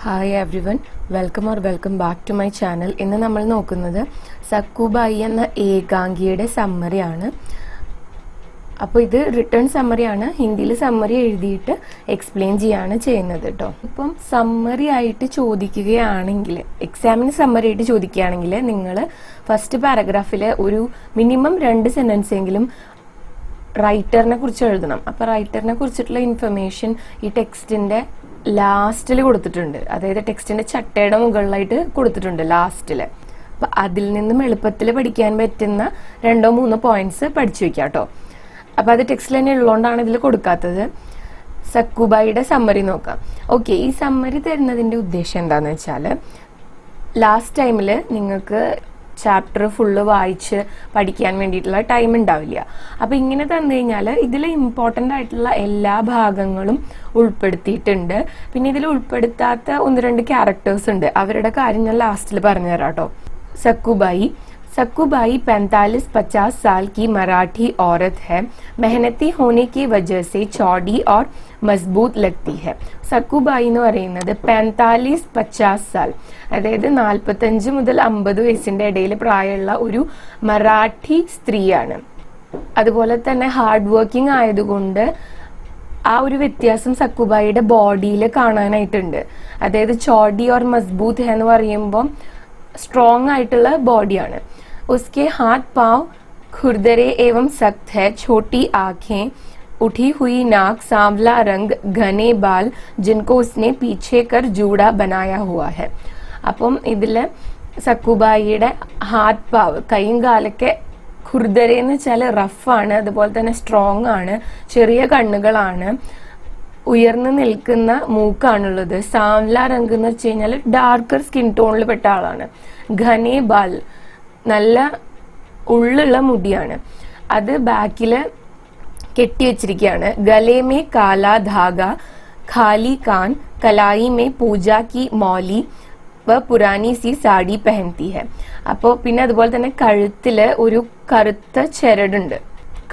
Hi everyone, welcome back to my channel. ഇന്ന് നമ്മൾ നോക്കുന്നത് സക്കുബായി എന്ന ഏകാംഗിയുടെ സമ്മറിയാണ്. അപ്പോൾ ഇത് റിട്ടേൺ സമ്മറിയാണ്. ഹിന്ദിയിൽ സമ്മറി എഴുതിയിട്ട് എക്സ്പ്ലെയിൻ ചെയ്യാണ് ചെയ്യുന്നത് കേട്ടോ. ഇപ്പം സമ്മറി ആയിട്ട് ചോദിക്കുകയാണെങ്കിൽ, എക്സാമിന് സമ്മറി ആയിട്ട് ചോദിക്കുകയാണെങ്കിൽ നിങ്ങൾ ഫസ്റ്റ് പാരഗ്രാഫിൽ ഒരു മിനിമം 2 സെന്റൻസ് എങ്കിലും റൈറ്ററിനെ കുറിച്ച് എഴുതണം. അപ്പോൾ റൈറ്ററിനെ കുറിച്ചിട്ടുള്ള ഇൻഫർമേഷൻ ഈ ടെക്സ്റ്റിന്റെ ലാസ്റ്റിൽ കൊടുത്തിട്ടുണ്ട്. അതായത് ടെക്സ്റ്റിന്റെ ചട്ടയുടെ മുകളിലായിട്ട് കൊടുത്തിട്ടുണ്ട് ലാസ്റ്റിൽ. അപ്പൊ അതിൽ നിന്നും എളുപ്പത്തിൽ പഠിക്കാൻ പറ്റുന്ന 2-3 പോയിന്റ്സ് പഠിച്ചു വെക്കാം കേട്ടോ. അപ്പൊ അത് ടെക്സ്റ്റിൽ തന്നെ ഉള്ളതുകൊണ്ടാണ് ഇതിൽ കൊടുക്കാത്തത്. സക്കുബായിയുടെ സമ്മറി നോക്കാം. ഓക്കെ, ഈ സമ്മറി തരുന്നതിന്റെ ഉദ്ദേശം എന്താന്ന് വെച്ചാൽ, ലാസ്റ്റ് ടൈമിൽ നിങ്ങൾക്ക് ചാപ്റ്റർ ഫുള്ള് വായിച്ച് പഠിക്കാൻ വേണ്ടിയിട്ടുള്ള ടൈം ഉണ്ടാവില്ല. അപ്പൊ ഇങ്ങനെ തന്നു കഴിഞ്ഞാൽ ഇതിൽ ഇമ്പോർട്ടൻ്റ് ആയിട്ടുള്ള എല്ലാ ഭാഗങ്ങളും ഉൾപ്പെടുത്തിയിട്ടുണ്ട്. പിന്നെ ഇതിൽ ഉൾപ്പെടുത്താത്ത 1-2 ക്യാരക്ടേഴ്സ് ഉണ്ട്. അവരുടെ കാര്യം ഞാൻ ലാസ്റ്റിൽ പറഞ്ഞുതരാം കേട്ടോ. സക്കുബായി 45-50 साल की मराठी औरत है. मेहनती होने की वजह से चौड़ी और मजबूत लगती है. സക്കുബായി എന്ന് പറയുന്നത് 45-50 സാൽ, അതായത് 45 മുതൽ 50 വയസ്സിന്റെ ഇടയിൽ പ്രായമുള്ള ഒരു മറാഠി സ്ത്രീയാണ്. അതുപോലെ തന്നെ ഹാർഡ് വർക്കിംഗ് ആയതുകൊണ്ട് ആ ഒരു വ്യത്യാസം സക്കുബായിയുടെ ബോഡിയിൽ കാണാനായിട്ടുണ്ട്. അതായത് ചോടി ഓർ മസ്ബൂത്ത് എന്ന് പറയുമ്പോൾ സ്ട്രോങ് ആയിട്ടുള്ള ബോഡിയാണ്. उसके हाथ पांव खुरदरे एवं सख्त है. छोटी आंखें, उठी हुई नाक, सांवला रंग, घने बाल जिनको उसने पीछे कर जूड़ा बनाया हुआ है. അപ്പം ഇതില് സക്കുബായിയുടെ ഹാത്ത് പാവ്, കൈയും കാലൊക്കെ ഖുർദരെ എന്ന് വെച്ചാൽ റഫാണ്, അതുപോലെ തന്നെ സ്ട്രോങ് ആണ്, ചെറിയ കണ്ണുകളാണ്, ഉയർന്നു നിൽക്കുന്ന മൂക്കാണുള്ളത്. സാംല രംഗ് എന്ന് വെച്ച് കഴിഞ്ഞാൽ ഡാർക്കർ സ്കിൻ ടോണിൽ പെട്ട ആളാണ്. ഘനെ ബാൽ, നല്ല ഉള്ളുള്ള മുടിയാണ്, അത് ബാക്കില് കെട്ടിവെച്ചിരിക്കുകയാണ്. ഗലേ മേ കാലാ ധാഗ, ഖാലി കാൻ, കലായി മേ പൂജ കി മൗലി വ പുരാനി സി സാഡി പെഹൻതി ഹെ. അപ്പോൾ പിന്നെ അതുപോലെ തന്നെ കഴുത്തില് ഒരു കറുത്ത ചരടുണ്ട്.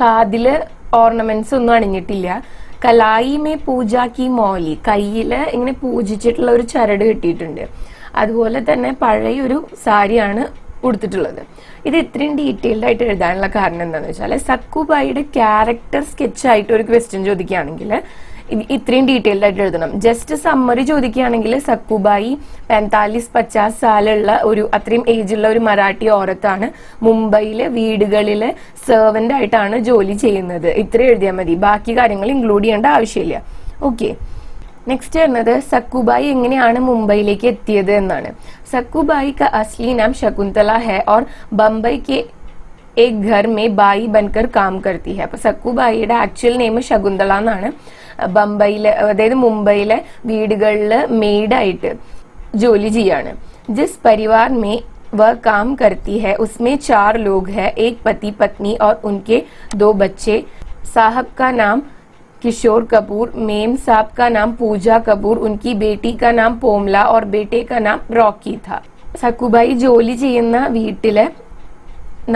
കാതില് ഓർണമെന്റ്സ് ഒന്നും അണിഞ്ഞിട്ടില്ല. കലായി മേ പൂജ കി മൗലി, കയ്യില് ഇങ്ങനെ പൂജിച്ചിട്ടുള്ള ഒരു ചരട് കെട്ടിയിട്ടുണ്ട്. അതുപോലെ തന്നെ പഴയൊരു സാരിയാണ് കൊടുത്തിട്ടുള്ളത്. ഇത് ഇത്രയും ഡീറ്റെയിൽഡ് ആയിട്ട് എഴുതാനുള്ള കാരണം എന്താണെന്ന് വെച്ചാൽ, സക്കുബായിയുടെ ക്യാരക്ടർ സ്കെച്ച് ആയിട്ട് ഒരു ക്വസ്റ്റ്യൻ ചോദിക്കുകയാണെങ്കിൽ ഇത്രയും ഡീറ്റെയിൽഡ് ആയിട്ട് എഴുതണം. ജസ്റ്റ് സമ്മറി ചോദിക്കുകയാണെങ്കിൽ സക്കുബായി 45-50 സാലുള്ള ഒരു അത്രയും ഏജുള്ള ഒരു മറാഠി ഓരത്താണ്. മുംബൈയിലെ വീടുകളിലെ സെർവന്റ് ആയിട്ടാണ് ജോലി ചെയ്യുന്നത്. ഇത്രയും എഴുതിയാൽ മതി, ബാക്കി കാര്യങ്ങൾ ഇൻക്ലൂഡ് ചെയ്യേണ്ട ആവശ്യമില്ല. ഓക്കെ, നെക്സ്റ്റ് വരുന്നത് സക്കുബായി എങ്ങനെയാണ് മുംബൈയിലേക്ക് എത്തിയത് എന്നാണ്. സക്കുബായി का असली नाम शकुंतला है और बम्बई के एक घर में बाई बनकर काम करती है. അപ്പൊ സക്കുബായിയുടെ ആക്ച്വൽ നെയിം ശകുന്തള എന്നാണ്. ബംബൈയിലെ, അതായത് മുംബൈയിലെ വീടുകളിൽ മെയ്ഡായിട്ട് ജോലി ചെയ്യാണ്. ജിസ് പരിവാർ മേ वह काम करती है उसमें 4 लोग हैं. एक पति पत्नी और उनके 2 बच्चे. साहब का नाम किशोर कपूर, मेम साहब का नाम पूजा कपूर, उनकी बेटी का नाम पोमला और बेटे का नाम रॉकी था. സക്കുബായി ജോലി ചെയ്യുന്ന വീട്ടിലെ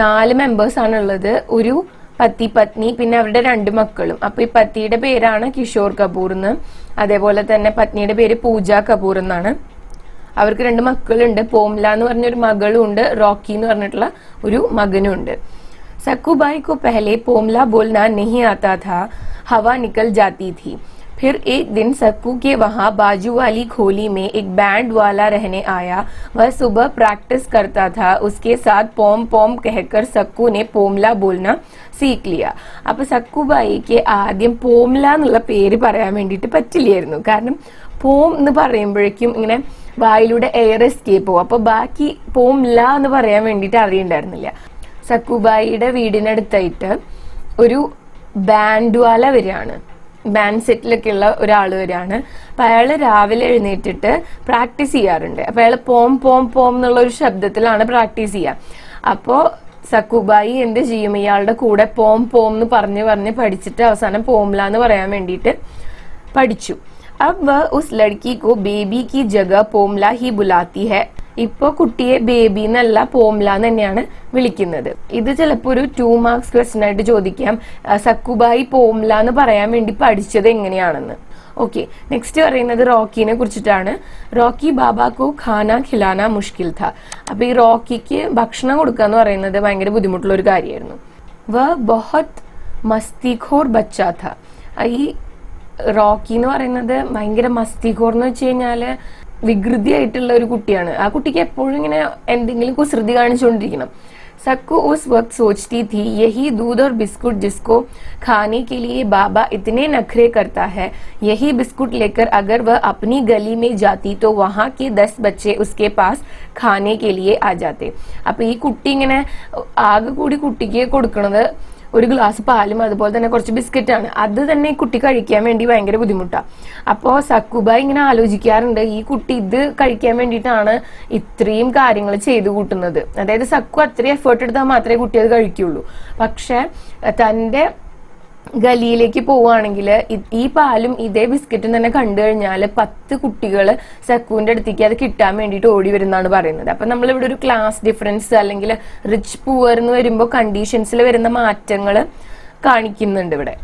4 മെമ്പേഴ്സ് ആണുള്ളത്. ഒരു പതി പത്നി, പിന്നെ അവരുടെ 2 മക്കളും. അപ്പൊ ഈ പതിയുടെ പേരാണ് കിഷോർ കപൂർ എന്ന്, അതേപോലെ തന്നെ പത്നിയുടെ പേര് പൂജ കപൂർ എന്നാണ്. അവർക്ക് 2 മക്കളുണ്ട്. പോംല എന്ന് പറഞ്ഞൊരു മകളും ഉണ്ട്, റോക്കി എന്ന് പറഞ്ഞിട്ടുള്ള ഒരു മകനും ഉണ്ട്. सकुबाई को पहले पोमला बोलना नहीं आता था, हवा निकल जाती थी. फिर एक दिन सक्कू के वहाँ बाजू वाली खोली में एक बैंड वाला रहने आया. वह सुबह प्रैक्टिस करता था. उसके साथ पोम पोम कहकर सक्कू ने पोमला बोलना सीख लिया. അപ്പൊ സക്കുബായിക്ക് ആദ്യം പോംല എന്നുള്ള പേര് പറയാൻ വേണ്ടിയിട്ട് പറ്റില്ലായിരുന്നു. കാരണം പോം എന്ന് പറയുമ്പോഴേക്കും ഇങ്ങനെ വായിലൂടെ എയർ എസ്കേപ്പ് പോകും. അപ്പൊ ബാക്കി പോംല എന്ന് പറയാൻ വേണ്ടിയിട്ട് അറിയണ്ടായിരുന്നില്ല. സക്കുബായിയുടെ വീടിനടുത്തായിട്ട് ഒരു ബാൻഡ് വാല വരികയാണ്, ബാൻഡ് സെറ്റിലൊക്കെ ഉള്ള ഒരാൾ വരികയാണ്. അപ്പൊ അയാള് രാവിലെ എഴുന്നേറ്റിട്ട് പ്രാക്ടീസ് ചെയ്യാറുണ്ട്. അപ്പൊ അയാൾ പോം പോം പോം എന്നുള്ള ഒരു ശബ്ദത്തിലാണ് പ്രാക്ടീസ് ചെയ്യുക. അപ്പോ സക്കുബായി എന്ത് ചെയ്യും, ഇയാളുടെ കൂടെ പോം പോം എന്ന് പറഞ്ഞ് പഠിച്ചിട്ട് അവസാനം പോംല എന്ന് പറയാൻ വേണ്ടിയിട്ട് പഠിച്ചു. अब वह उस लड़की को बेबी की जगह पोमला ही बुलाती है. ഇപ്പൊ കുട്ടിയെ ബേബി എന്നല്ല പോംല എന്ന് തന്നെയാണ് വിളിക്കുന്നത്. ഇത് ചിലപ്പോൾ ഒരു 2 മാർക്സ് ക്വസ്റ്റ്യൻ ആയിട്ട് ചോദിക്കാം, സക്കുബായി പോംല എന്ന് പറയാൻ വേണ്ടി പഠിച്ചത് എങ്ങനെയാണെന്ന്. ഓക്കെ, നെക്സ്റ്റ് പറയുന്നത് റോക്കിനെ കുറിച്ചിട്ടാണ്. റോക്കി ബാബാക്കോ ഖാന ഖിലാന മുഷ്കിൽ ഥ. അപ്പൊ ഈ റോക്കിക്ക് ഭക്ഷണം കൊടുക്കുക എന്ന് പറയുന്നത് ഭയങ്കര ബുദ്ധിമുട്ടുള്ള ഒരു കാര്യമായിരുന്നു. വ ബഹുത് മസ്തിഖോർ ബച്ച ഥ. ഈ റോക്കി എന്ന് പറയുന്നത് ഭയങ്കര മസ്തിഖോർ എന്ന് വെച്ച് കഴിഞ്ഞാല് വികൃതിയായിട്ടുള്ള ഒരു കുട്ടിയാണ്. ആ കുട്ടിക്ക് എപ്പോഴും ഇങ്ങനെ എന്തെങ്കിലും കുസൃതി കാണിച്ചുകൊണ്ടിരിക്കണം. सक्कू उस वक्त सोचती थी यही दूध और बिस्कुट जिसको खाने के लिए बाबा इतने नखरे करता है, यही बिस्कुट लेकर अगर वह अपनी गली में जाती तो वहां के 10 बच्चे उसके पास खाने के लिए आ जाते. അപ്പൊ ഈ കുട്ടി ഇങ്ങനെ ആകെ കൂടി കുട്ടിക്ക് കൊടുക്കണത് ഒരു ഗ്ലാസ് പാലും അതുപോലെ തന്നെ കുറച്ച് ബിസ്ക്കറ്റാണ്. അത് തന്നെ ഈ കുട്ടി കഴിക്കാൻ വേണ്ടി ഭയങ്കര ബുദ്ധിമുട്ടാണ്. അപ്പോൾ സക്കുബായി ഇങ്ങനെ ആലോചിക്കാറുണ്ട്, ഈ കുട്ടി ഇത് കഴിക്കാൻ വേണ്ടിയിട്ടാണ് ഇത്രയും കാര്യങ്ങൾ ചെയ്തു കൂട്ടുന്നത്. അതായത് സക്കു അത്രയും എഫേർട്ട് എടുത്താൽ മാത്രമേ കുട്ടി അത് കഴിക്കുള്ളൂ. പക്ഷെ തന്റെ ഗലിയിലേക്ക് പോവുകയാണെങ്കിൽ ഈ പാലും ഇതേ ബിസ്ക്കറ്റും തന്നെ കണ്ടു കഴിഞ്ഞാൽ 10 കുട്ടികൾ സക്കുവിന്റെ അടുത്തേക്ക് അത് കിട്ടാൻ വേണ്ടിയിട്ട് ഓടി വരുന്നതാണ് പറയുന്നത്. അപ്പൊ നമ്മളിവിടെ ഒരു ക്ലാസ് ഡിഫറൻസ് അല്ലെങ്കിൽ റിച്ച് പൂവർ എന്ന് വരുമ്പോൾ കണ്ടീഷൻസിൽ വരുന്ന മാറ്റങ്ങൾ കാണിക്കുന്നുണ്ട് ഇവിടെ.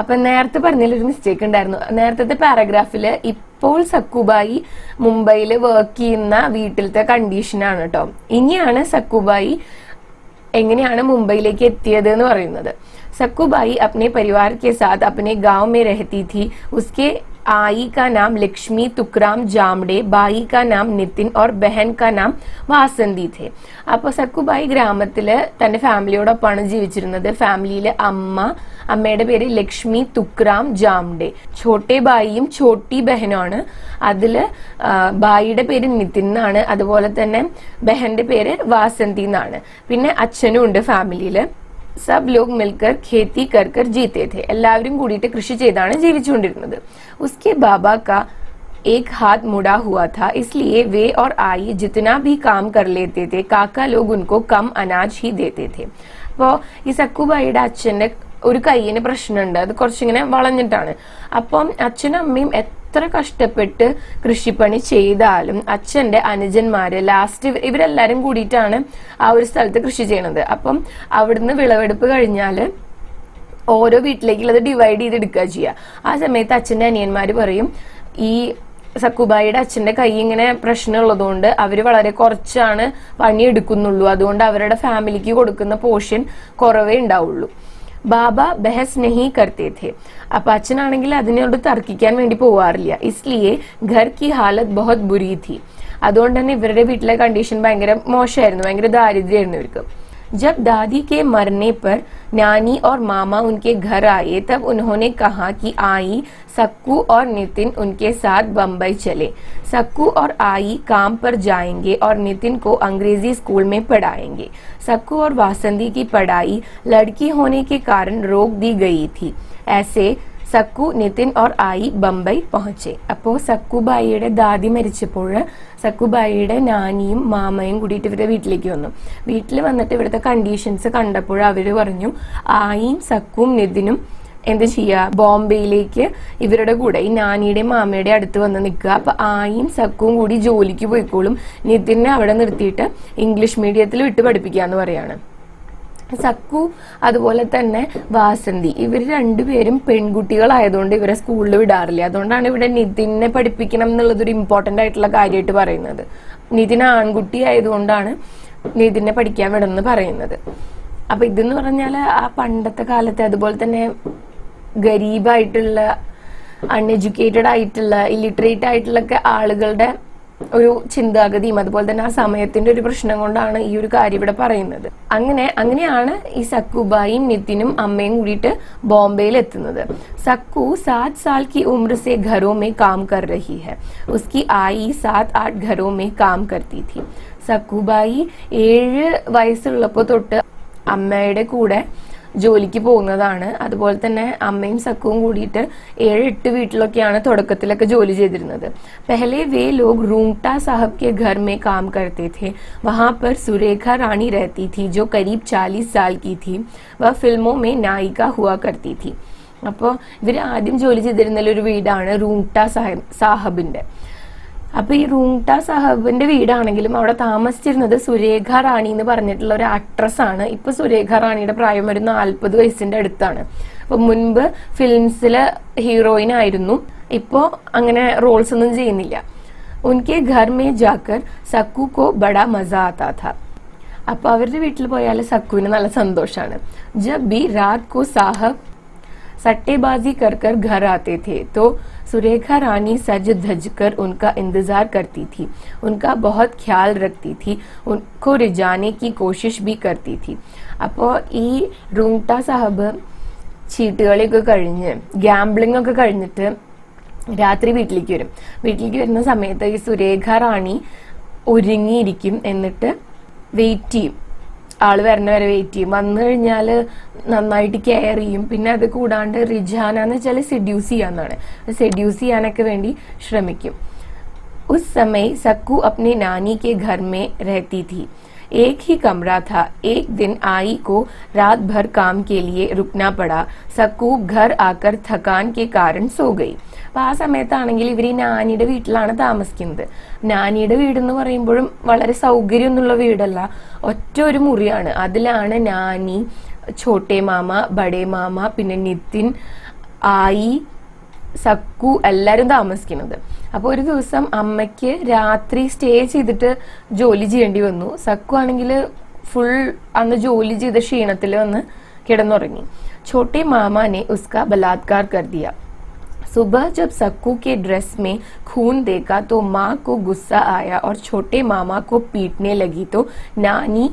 അപ്പൊ നേരത്തെ പറഞ്ഞതിലൊരു മിസ്റ്റേക്ക് ഉണ്ടായിരുന്നു. നേരത്തെ പാരഗ്രാഫിൽ ഇപ്പോൾ സക്കുബായി മുംബൈയിൽ വർക്ക് ചെയ്യുന്ന വീട്ടിലത്തെ കണ്ടീഷനാണ് കേട്ടോ. ഇനിയാണ് സക്കുബായി എങ്ങനെയാണ് മുംബൈയിലേക്ക് എത്തിയത് എന്ന് പറയുന്നത്. सक्कूबाई अपने परिवार के साथ अपने गांव में रहती थी. उसके आई का नाम लक्ष्मी तुकराम जामडे, बाई का नाम नितिन और बहन का नाम വാസന്തി थे. അപ്പൊ സക്കുബായി ഗ്രാമത്തില് തന്റെ ഫാമിലിയോടൊപ്പമാണ് ജീവിച്ചിരുന്നത്. ഫാമിലിയിലെ അമ്മയുടെ പേര് ലക്ഷ്മി തുക്രാം ജാംഡെ, ഛോട്ടെ ബായിയും ഛോട്ടി ബഹനുമാണ്. അതില് ബായിയുടെ പേര് നിതിൻ എന്നാണ്, അതുപോലെ തന്നെ ബഹന്റെ പേര് വാസന്തി എന്നാണ്. പിന്നെ അച്ഛനും ഉണ്ട് ഫാമിലിയില്. सब लोग मिलकर खेती कर कर जीते थे. എല്ലാവരും കൂടിയിട്ട് കൃഷി ചെയ്താണ് ജീവിച്ചുകൊണ്ടിരുന്നത്. उसके बाबा का एक हाथ मुड़ा हुआ था, इसलिए वे और आई जितना भी काम कर लेते थे काका लोग उनको कम अनाज ही देते थे. അപ്പോ ഈ സക്കുബായിയുടെ അച്ഛന്റെ ഒരു കൈയിന് പ്രശ്നമുണ്ട്, അത് കുറച്ചിങ്ങനെ വളഞ്ഞിട്ടാണ്. അപ്പം അച്ഛനും അമ്മയും എത്ര കഷ്ടപ്പെട്ട് കൃഷിപ്പണി ചെയ്താലും അച്ഛന്റെ അനുജന്മാര് ലാസ്റ്റ് ഇവരെല്ലാരും കൂടിയിട്ടാണ് ആ ഒരു സ്ഥലത്ത് കൃഷി ചെയ്യണത്. അപ്പം അവിടുന്ന് വിളവെടുപ്പ് കഴിഞ്ഞാല് ഓരോ വീട്ടിലേക്കുള്ളത് ഡിവൈഡ് ചെയ്തെടുക്കുക ചെയ്യുക. ആ സമയത്ത് അച്ഛന്റെ അനിയന്മാര് പറയും, ഈ സക്കുബായിയുടെ അച്ഛന്റെ കൈ ഇങ്ങനെ പ്രശ്നമുള്ളതുകൊണ്ട് അവര് വളരെ കുറച്ചാണ് പണിയെടുക്കുന്നുള്ളൂ, അതുകൊണ്ട് അവരുടെ ഫാമിലിക്ക് കൊടുക്കുന്ന പോർഷൻ കുറവേ ഉണ്ടാവുള്ളൂ. ബാബ ബഹസ് നഹി കർത്തേ थे. അപ്പൊ അച്ഛനാണെങ്കിൽ അതിനോട് തർക്കിക്കാൻ വേണ്ടി പോവാറില്ല. ഇസ്ലിയെ ഘർ കി ഹാലത് ബഹുത് ബുരി थी. അതുകൊണ്ട് തന്നെ ഇവരുടെ വീട്ടിലെ കണ്ടീഷൻ ഭയങ്കര മോശമായിരുന്നു, ഭയങ്കര ദാരിദ്ര്യമായിരുന്നു ഇവർക്ക്. जब दादी के मरने पर नानी और मामा उनके घर आए तब उन्होंने कहा कि आई सक्कू और नितिन उनके साथ बम्बई चले. सक्कू और आई काम पर जाएंगे और नितिन को अंग्रेजी स्कूल में पढ़ाएंगे. सक्कू और वासंती की पढ़ाई लड़की होने के कारण रोक दी गई थी. ऐसे സക്കു നിതിൻ ഓർ ആയി ബംബൈ പਹੁഞ്ചെ. അപ്പോൾ സക്കുബായിയുടെ ദാദി മരിച്ചപ്പോൾ സക്കുബായിയുടെ നാനിയും മാമയും കൂടിയിട്ട് ഇവരുടെ വീട്ടിലേക്ക് വന്നു. വീട്ടിൽ വന്നിട്ട് ഇവിടുത്തെ കണ്ടീഷൻസ് കണ്ടപ്പോൾ അവര് പറഞ്ഞു ആയിയും സക്കും നിതിനും എന്ത് ചെയ്യുക, ബോംബെയിലേക്ക് ഇവരുടെ കൂടെ ഈ നാനിയുടെ മാമയുടെ അടുത്ത് വന്ന് നിൽക്കുക. അപ്പൊ ആയും സക്കും കൂടി ജോലിക്ക് പോയിക്കോളും, നിതിനെ അവിടെ നിർത്തിയിട്ട് ഇംഗ്ലീഷ് മീഡിയത്തിൽ വിട്ട് പഠിപ്പിക്കാന്ന് പറയാണ്. സക്കു അതുപോലെ തന്നെ വാസന്തി ഇവർ രണ്ടുപേരും പെൺകുട്ടികളായതുകൊണ്ട് ഇവരെ സ്കൂളിൽ വിടാറില്ല. അതുകൊണ്ടാണ് ഇവിടെ നിതിനെ പഠിപ്പിക്കണം എന്നുള്ളതൊരു ഇമ്പോർട്ടന്റ് ആയിട്ടുള്ള കാര്യമായിട്ട് പറയുന്നത്. നിതിൻ ആൺകുട്ടി ആയതുകൊണ്ടാണ് നിതിനെ പഠിക്കാൻ വിടുന്നത് പറയുന്നത്. അപ്പൊ ഇതെന്ന് പറഞ്ഞാൽ ആ പണ്ടത്തെ കാലത്തെ അതുപോലെ തന്നെ ഗരീബായിട്ടുള്ള അൺഎഡ്യൂക്കേറ്റഡ് ആയിട്ടുള്ള ഇല്ലിറ്ററേറ്റ് ആയിട്ടുള്ള ആളുകളുടെ ഒരു ചിന്താഗതിയും അതുപോലെ തന്നെ ആ സമയത്തിന്റെ ഒരു പ്രശ്നം കൊണ്ടാണ് ഈ ഒരു കാര്യം ഇവിടെ പറയുന്നത്. അങ്ങനെയാണ് ഈ സക്കുബായും നിതിനും അമ്മയും കൂടിയിട്ട് ബോംബെയിൽ എത്തുന്നത്. സക്കു 7 साल की उम्र से घरों में काम कर रही है. उसकी आई 7-8 घरों में काम करती थी. സക്കുബായി 7 വയസ്സുള്ളപ്പോൾ തൊട്ട് അമ്മയുടെ കൂടെ ജോലിക്ക് പോകുന്നതാണ്. അതുപോലെ തന്നെ അമ്മയും സക്കുവും കൂടിയിട്ട് 7-8 വീട്ടിലൊക്കെയാണ് തുടക്കത്തിലൊക്കെ ജോലി ചെയ്തിരുന്നത്. पहले वे लोग रूंगटा साहब के घर में काम करते थे. वहां पर सुरेखा रानी रहती थी जो करीब 40 साल की थी. वह फिल्मों में नायिका हुआ करती थी. അപ്പോൾ ഇവർ ആദ്യം ജോലി ചെയ്തിരുന്ന ഒരു വീടാണ് റൂങ്ട സാഹബിന്റെ. അപ്പൊ ഈ റൂങ്ട സാഹബിന്റെ വീടാണെങ്കിലും അവിടെ താമസിച്ചിരുന്നത് സുരേഖ റാണി എന്ന് പറഞ്ഞിട്ടുള്ള ഒരു ആക്ട്രസ് ആണ്. ഇപ്പൊ സുരേഖ റാണിയുടെ പ്രായം ഒരു 40 വയസ്സിന്റെ അടുത്താണ്. അപ്പൊ മുൻപ് ഫിലിംസിലെ ഹീറോയിൻ ആയിരുന്നു, ഇപ്പോ അങ്ങനെ റോൾസ് ഒന്നും ചെയ്യുന്നില്ല. ഉൻകെ ഘർ മേ ജാക്കർ സക്കു കോ ബഡാ മസ ആതാ था. അപ്പൊ അവരുടെ വീട്ടിൽ പോയാൽ സക്കുവിന് നല്ല സന്തോഷാണ്. ജബ് ബി രാത് കോ സാഹബ് सट्टेबाजी कर कर घर आते थे तो सुरेखा रानी सज धज कर उनका इंतजार करती थी, उनका बहुत ख्याल रखती थी, उनको रिझाने की कोशिश भी करती थी. അപ്പോൾ ഈ റൂങ്ട സാഹബ് ചീട്ടുകളിയൊക്കെ കഴിഞ്ഞ് ഗാംബ്ലിംഗ് ഒക്കെ കഴിഞ്ഞിട്ട് രാത്രി വീട്ടിലേക്ക് വരും. വീട്ടിലേക്ക് വരുന്ന സമയത്ത് ഈ സുരേഖ റാണി ഒരുങ്ങിയിരിക്കും, എന്നിട്ട് വെയിറ്റ് ചെയ്യും, ആള് വരണ വരെ വെയിറ്റ് ചെയ്യും. വന്നു കഴിഞ്ഞാല് നന്നായിട്ട് കെയർ ചെയ്യും. പിന്നെ അത് കൂടാണ്ട് റിജാന എന്ന് വെച്ചാൽ സെഡ്യൂസ് ചെയ്യാന്നാണ്, സെഡ്യൂസ് ചെയ്യാനൊക്കെ വേണ്ടി ശ്രമിക്കും. उस समय सक्कू अपने नानी के घर में रहती थी. एक ही कमरा था. एक दिन आई को रात भर काम के लिए रुकना पड़ा. सक्कू घर आकर थकान के कारण सो गई. അപ്പൊ ആ സമയത്താണെങ്കിൽ ഇവർ ഈ നാനിയുടെ വീട്ടിലാണ് താമസിക്കുന്നത്. നാനിയുടെ വീടെന്ന് പറയുമ്പോഴും വളരെ സൗകര്യമൊന്നുള്ള വീടല്ല, ഒറ്റ ഒരു മുറിയാണ്. അതിലാണ് നാനി, ഛോട്ടെ മാമ, ബഡേ മാമ, പിന്നെ നിതിൻ, ആയി, സക്കു എല്ലാരും താമസിക്കുന്നത്. അപ്പൊ ഒരു ദിവസം അമ്മയ്ക്ക് രാത്രി സ്റ്റേ ചെയ്തിട്ട് ജോലി ചെയ്യേണ്ടി വന്നു. സക്കു ആണെങ്കിൽ ഫുൾ അന്ന് ജോലി ചെയ്ത ക്ഷീണത്തിൽ വന്ന് കിടന്നുറങ്ങി. ഛോട്ടെ മാമാനെ ഉസ്കാ ബലാത്കാർ കർ ദിയ. सुबह जब सक्कू के ड्रेस में खून देखा तो माँ को गुस्सा आया और छोटे मामा को पीटने लगी तो नानी,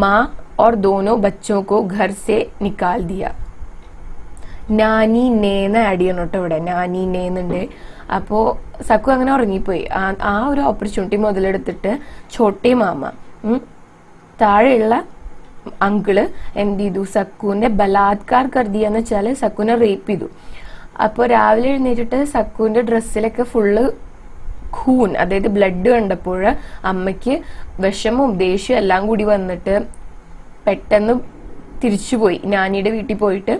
माँ और दोनों बच्चों को घर से निकाल दिया. നാനി നേന്ന് ആഡ് ചെയ്യണം കേട്ടോ ഇവിടെ, നാനി നേന്നുണ്ട്. അപ്പോ സക്കു അങ്ങനെ ഉറങ്ങിപ്പോയി. ആ ഒരു ഓപ്പർച്യൂണിറ്റി മുതലെടുത്തിട്ട് ഛോട്ടെ മാമ, താഴെയുള്ള അങ്കിള് എന്ത് ചെയ്തു, സക്കുവിനെ ബലാത്കാർ കരുതിയ എന്ന് വെച്ചാല് സക്കുവിനെ റേപ്പ് ചെയ്തു. അപ്പൊ രാവിലെ എഴുന്നേറ്റിട്ട് സക്കുവിന്റെ ഡ്രസ്സിലൊക്കെ ഫുള്ള് ഖൂൻ, അതായത് ബ്ലഡ് കണ്ടപ്പോൾ അമ്മയ്ക്ക് വിഷമവും ദേഷ്യവും എല്ലാം കൂടി വന്നിട്ട് പെട്ടെന്ന് തിരിച്ചുപോയി. നാനിയുടെ വീട്ടിൽ പോയിട്ട്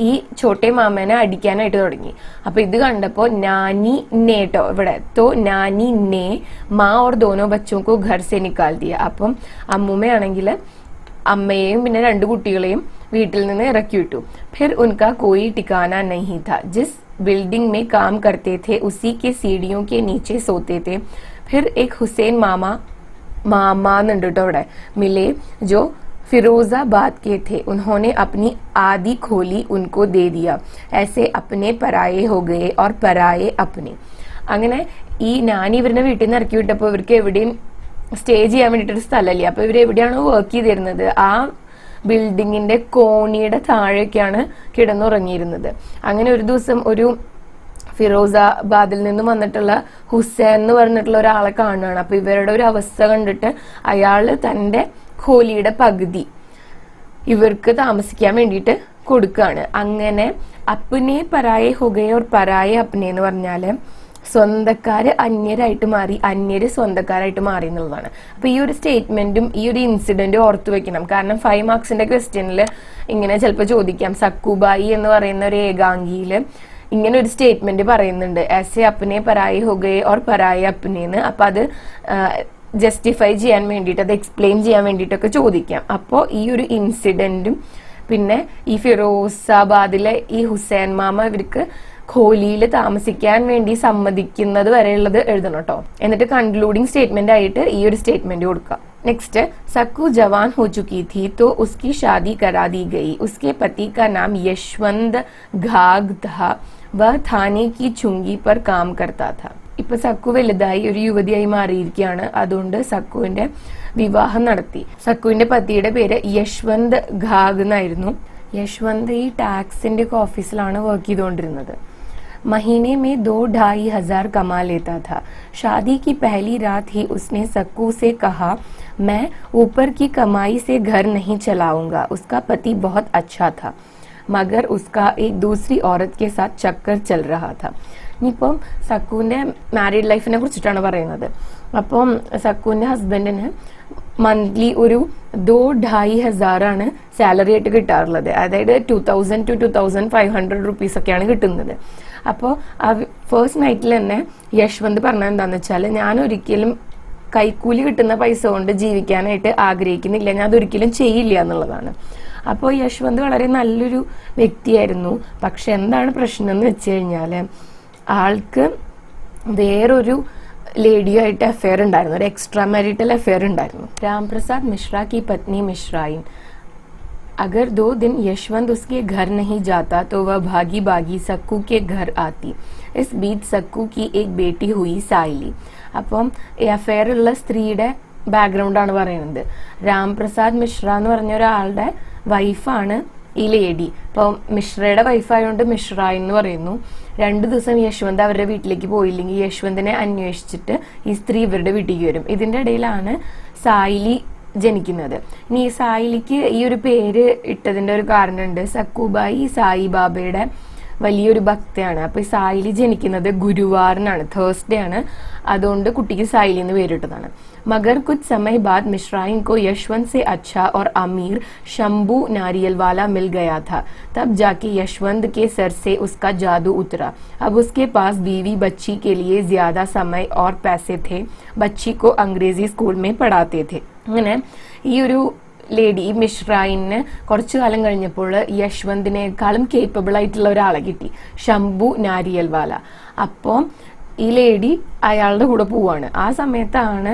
ഈ ഛോട്ടെ മാമനെ അടിക്കാനായിട്ട് തുടങ്ങി. അപ്പൊ ഇത് കണ്ടപ്പോ നാനി നേ ട്ടോ ഇവിടെ തോ നാനി നേ മാ ഓർ ദോനോ ബച്ചോ കോ ഘർ സെ നിക്കാൽ ദിയ. അപ്പം അമ്മൂമ്മയാണെങ്കിൽ അമ്മയെയും പിന്നെ 2 കുട്ടികളെയും വീട്ടിൽ നിന്ന് ഇറക്കി വിട്ടു. फिर उनका कोई ठिकाना नहीं था. जिस बिल्डिंग में काम करते थे उसी के सीढ़ियों के नीचे सोते थे. फिर एक हुसैन मामा എന്നുണ്ട് ട്ടോ ഇവിടെ मिले जो फिरोजाबाद के थे. उन्होंने अपनी आधी खोली उनको दे दिया. ऐसे अपने पराये हो गए और पराये अपने. അങ്ങനെ ഈ നാനി ഇവരുടെ വീട്ടിൽ നിന്ന് ഇറക്കി വിട്ടപ്പോ ഇവർക്ക് എവിടെയും സ്റ്റേ ചെയ്യാൻ വേണ്ടിട്ടൊരു സ്ഥലമില്ല. അപ്പൊ ഇവർ എവിടെയാണോ വർക്ക് ചെയ്തിരുന്നത് ആ ബിൽഡിങ്ങിന്റെ കോണിയുടെ താഴേക്കാണ് കിടന്നുറങ്ങിയിരുന്നത്. അങ്ങനെ ഒരു ദിവസം ഒരു ഫിറോസാബാദിൽ നിന്നും വന്നിട്ടുള്ള ഹുസൈൻ എന്ന് പറഞ്ഞിട്ടുള്ള ഒരാളെ കാണുകയാണ്. അപ്പൊ ഇവരുടെ ഒരു അവസ്ഥ കണ്ടിട്ട് അയാള് തന്റെ ഖോലിയുടെ പകുതി ഇവർക്ക് താമസിക്കാൻ വേണ്ടിയിട്ട് കൊടുക്കുകയാണ്. അങ്ങനെ അപ്പനെ പരായെ ഹുഗയെ ഓർ പരായെ അപ്പനെ എന്ന് പറഞ്ഞാല് സ്വന്തക്കാര് അന്യരായിട്ട് മാറി, അന്യര് സ്വന്തക്കാരായിട്ട് മാറി എന്നുള്ളതാണ്. അപ്പൊ ഈ ഒരു സ്റ്റേറ്റ്മെന്റും ഈ ഒരു ഇൻസിഡന്റും ഓർത്തു വെക്കണം. കാരണം 5 മാർക്സിന്റെ ക്വസ്റ്റ്യനിൽ ഇങ്ങനെ ചിലപ്പോൾ ചോദിക്കാം, സക്കുബായി എന്ന് പറയുന്ന ഒരു ഏകാംഗിയില് ഇങ്ങനെ ഒരു സ്റ്റേറ്റ്മെന്റ് പറയുന്നുണ്ട്, ऐसे अपने पराये हो गए और पराये अपने എന്ന്. അപ്പൊ അത് ജസ്റ്റിഫൈ ചെയ്യാൻ വേണ്ടിയിട്ട്, അത് എക്സ്പ്ലെയിൻ ചെയ്യാൻ വേണ്ടിയിട്ടൊക്കെ ചോദിക്കാം. അപ്പോൾ ഈ ഒരു ഇൻസിഡന്റും പിന്നെ ഈ ഫിറോസാബാദിലെ ഈ ഹുസൈൻ മാമ ഇവർക്ക് ഖോലിയിൽ താമസിക്കാൻ വേണ്ടി സമ്മതിക്കുന്നത് വരെയുള്ളത് എഴുതണം കേട്ടോ. എന്നിട്ട് കൺക്ലൂഡിംഗ് സ്റ്റേറ്റ്മെന്റ് ആയിട്ട് ഈ ഒരു സ്റ്റേറ്റ്മെന്റ് കൊടുക്കാം. नेक्स्ट, सक्कू जवान हो चुकी थी तो उसकी शादी करा दी गई. उसके पति का नाम यशवंत घाग था. वह थाने की चुंगी पर काम करता था. ഇപ്പൊ സക്കു വലുതായി ഒരു യുവതിയായി മാറിയിരിക്കുകയാണ്. അതുകൊണ്ട് സക്കുവിന്റെ വിവാഹം നടത്തി. സക്കുവിന്റെ പതിയുടെ പേര് യശ്വന്ത് ഘാഗ് എന്നായിരുന്നു. യശ്വന്ത് ഈ ടാക്സിന്റെ ഓഫീസിലാണ് വർക്ക് ചെയ്തുകൊണ്ടിരുന്നത്. महीने में 2-2.5 हजार कमा लेता था. शादी की पहली रात ही उसने सक्कू से कहा, मैं ऊपर की कमाई से घर नहीं चलाऊंगा. उसका पति बहुत अच्छा था मगर उसका एक दूसरी औरत के साथ चक्कर चल रहा था. ഇനിയിപ്പം സക്കുവിന്റെ മാരീഡ് ലൈഫിനെ കുറിച്ചിട്ടാണ് പറയുന്നത്. അപ്പം സക്കുവിന്റെ ഹസ്ബൻഡിന് മന്ത്ലി ഒരു 2,500 സാലറി ആയിട്ട് കിട്ടാറുള്ളത്. അതായത് 2,000 to 2,500 റുപ്പീസ് ഒക്കെയാണ് കിട്ടുന്നത്. അപ്പോൾ ഫസ്റ്റ് നൈറ്റിൽ തന്നെ യശ്വന്ത് പറഞ്ഞത് എന്താണെന്ന് വെച്ചാൽ, ഞാൻ ഒരിക്കലും കൈക്കൂലി കിട്ടുന്ന പൈസ കൊണ്ട് ജീവിക്കാനായിട്ട് ആഗ്രഹിക്കുന്നില്ല, ഞാൻ അതൊരിക്കലും ചെയ്യില്ല എന്നുള്ളതാണ്. അപ്പോൾ യശ്വന്ത് വളരെ നല്ലൊരു വ്യക്തിയായിരുന്നു. പക്ഷെ എന്താണ് പ്രശ്നം എന്ന് വെച്ച് കഴിഞ്ഞാൽ, ആൾക്ക് വേറൊരു ലേഡിയുമായിട്ട് അഫെയർ ഉണ്ടായിരുന്നു, ഒരു എക്സ്ട്രാ മാരിറ്റൽ അഫെയർ ഉണ്ടായിരുന്നു. രാംപ്രസാദ് മിശ്ര की पत्नी मिश्राइन, अगर 2 दिन यशवंत उसके घर नहीं जाता तो वह भागी भागी सक्कू के घर आती. इस बीच सक्कू की एक बेटी हुई साइली. അപ്പം ഈ അഫെയർ ഉള്ള സ്ത്രീയുടെ ബാക്ക്ഗ്രൗണ്ടാണ് പറയുന്നത്. രാംപ്രസാദ് മിശ്ര എന്ന് പറഞ്ഞ ഒരാളുടെ വൈഫാണ് ഈ ലേഡി. അപ്പോൾ മിശ്രയുടെ വൈഫായതുകൊണ്ട് മിശ്ര എന്ന് പറയുന്നു. 2 ദിവസം യശ്വന്ത് അവരുടെ വീട്ടിലേക്ക് പോയില്ലെങ്കിൽ യശ്വന്തിനെ അന്വേഷിച്ചിട്ട് ഈ സ്ത്രീ ഇവരുടെ വീട്ടിലേക്ക് വരും. ഇതിന്റെ ഇടയിലാണ് സായിലി ജനിക്കുന്നത്. ഇനി ഈ സായിലിക്ക് ഈ ഒരു പേര് ഇട്ടതിന്റെ ഒരു കാരണമുണ്ട്. സക്കുബായി സായിബാബയുടെ വലിയൊരു ഭക്തയാണ്. അപ്പൊ ഈ സായിലി ജനിക്കുന്നത് ഗുരുവാറിനാണ്, തേഴ്സ്ഡേ ആണ്. അതുകൊണ്ട് കുട്ടിക്ക് സായിലി എന്ന് പേരിട്ടതാണ്. मगर कुछ समय बाद मिश्राइन को यशवंत से अच्छा और अमीर शंभू नारियल वाला मिल गया था. तब जाके यशवंत के सर से उसका जादू उतरा. अब उसके पास बीवी बच्ची के लिए ज्यादा समय और पैसे थे. बच्ची को अंग्रेजी स्कूल में पढ़ाते थे. അങ്ങനെ ഈ ഒരു ലേഡി മിശ്രായിന് കുറച്ചു കാലം കഴിഞ്ഞപ്പോൾ യശ്വന്തിനേക്കാളും കേപ്പബിൾ ആയിട്ടുള്ള ഒരാളെ കിട്ടി, ശംഭു നാരിയൽവാല. അപ്പോൾ ഈ ലേഡി അയാളുടെ കൂടെ പോവാണ്. ആ സമയത്താണ്